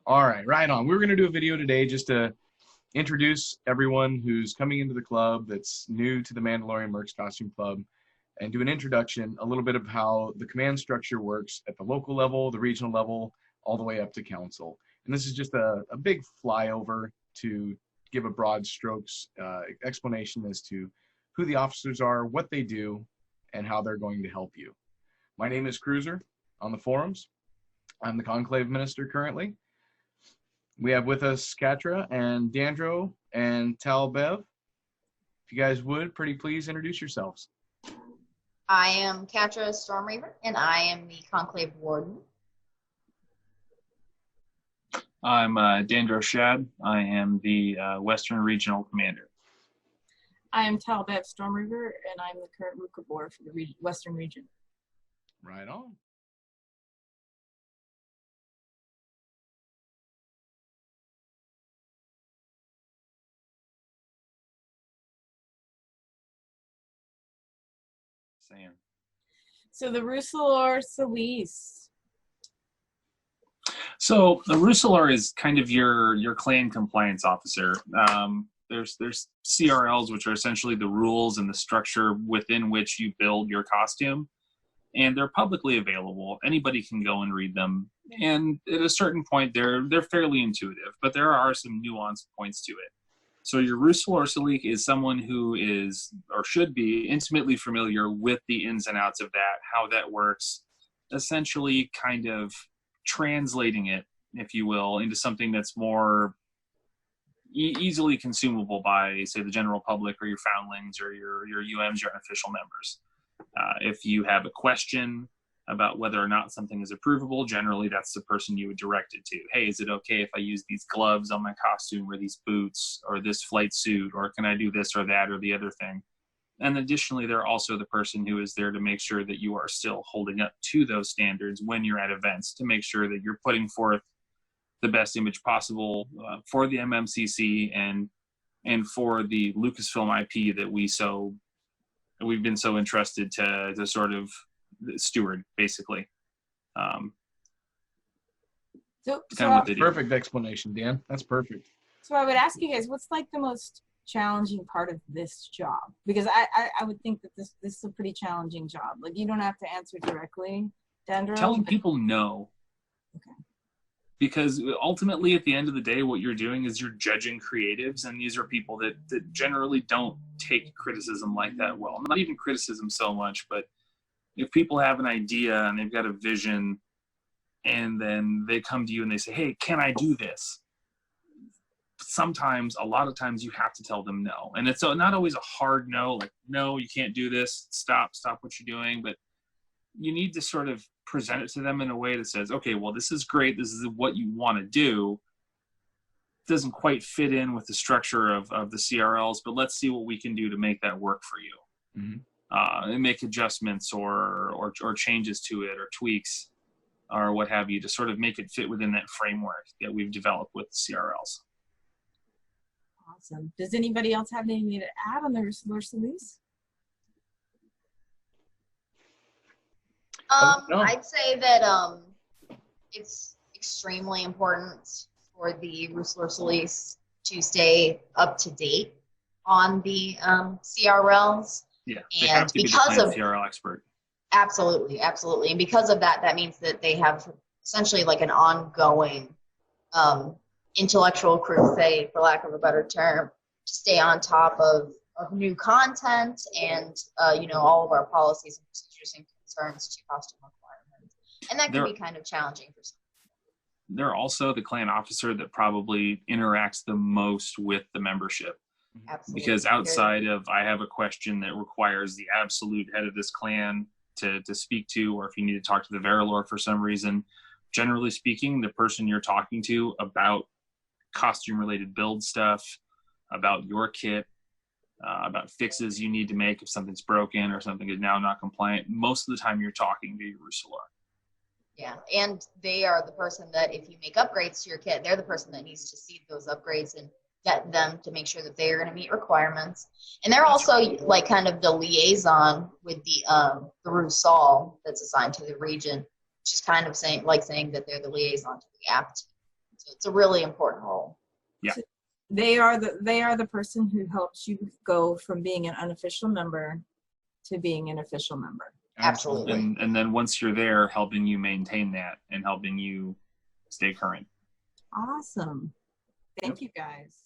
All right, right on. We're going to do a video today just to introduce everyone who's coming into the club that's new to the Mandalorian Mercs Costume Club and do an introduction, a little bit of how the command structure works at the local level, the regional level, all the way up to council. And this is just a big flyover to give a broad strokes explanation as to who the officers are, what they do, and how they're going to help you. My name is Cruiser on the forums. I'm the Conclave Minister currently. We have with us Katra and Dandro and Talbev. If you guys would, pretty please introduce yourselves. I am Katra Stormreaver, and I am the Conclave Warden. I'm Dandro Shad. I am the Western Regional Commander. I am Talbev Stormreaver, and I'm the current Rukabor for the Western Region. Right on. Saying. So the Ruus'alor Sol'yc. So the Ruus'alor is kind of your clan compliance officer. There's CRLs, which are essentially the rules and the structure within which you build your costume, and they're publicly available. Anybody can go and read them. And at a certain point, they're fairly intuitive, but there are some nuanced points to it. So your Ruus'alor Sol'yc is someone who is, or should be, intimately familiar with the ins and outs of that, how that works, essentially kind of translating it, if you will, into something that's more easily consumable by, say, the general public or your foundlings or your UMs, your unofficial members. If you have a question about whether or not something is approvable, generally that's the person you would direct it to. Hey, is it okay if I use these gloves on my costume or these boots or this flight suit, or can I do this or that or the other thing? And additionally, they're also the person who is there to make sure that you are still holding up to those standards when you're at events, to make sure that you're putting forth the best image possible for the MMCC and for the Lucasfilm IP that we've been so entrusted to sort of steward, basically. Perfect explanation, Dan. That's perfect. So I would ask you guys, what's like the most challenging part of this job? Because I would think that this is a pretty challenging job. Like, you don't have to answer directly, Dandro. Telling people no. Okay. Because ultimately, at the end of the day, what you're doing is you're judging creatives, and these are people that generally don't take criticism like that well. Not even criticism so much, but if people have an idea and they've got a vision, and then they come to you and they say, hey, can I do this? Sometimes, a lot of times, you have to tell them no. And it's not always a hard no, like, no, you can't do this, stop what you're doing. But you need to sort of present it to them in a way that says, okay, well, this is great, this is what you want to do. It doesn't quite fit in with the structure of the CRLs, but let's see what we can do to make that work for you. Mm-hmm. And make adjustments or changes to it or tweaks or what have you to sort of make it fit within that framework that we've developed with the CRLs. Awesome. Does anybody else have anything to add on the Ruus'alor Sol'yc? No. I'd say that it's extremely important for the Ruus'alor Sol'yc to stay up to date on the CRLs. Yeah, they have to be the CRL expert. Absolutely. And because of that, that means that they have essentially like an ongoing intellectual crusade, for lack of a better term, to stay on top of new content and all of our policies and procedures and concerns to costume requirements. And that can be kind of challenging for some. They're also the clan officer that probably interacts the most with the membership. Absolutely. Because outside of, I have a question that requires the absolute head of this clan to speak to, or if you need to talk to the Verilor for some reason, generally speaking, the person you're talking to about costume-related build stuff, about your kit, about fixes you need to make if something's broken or something is now not compliant, most of the time you're talking to your Ruus'alor. Yeah, and they are the person that if you make upgrades to your kit, they're the person that needs to see those upgrades and vet them to make sure that they are going to meet requirements. And they're also like kind of the liaison with the Ruus'al that's assigned to the region, which is kind of saying that they're the liaison to the app team. So it's a really important role. Yeah. So they are the person who helps you go from being an unofficial member to being an official member. Absolutely. And then once you're there, helping you maintain that and helping you stay current. Awesome. Thank you guys.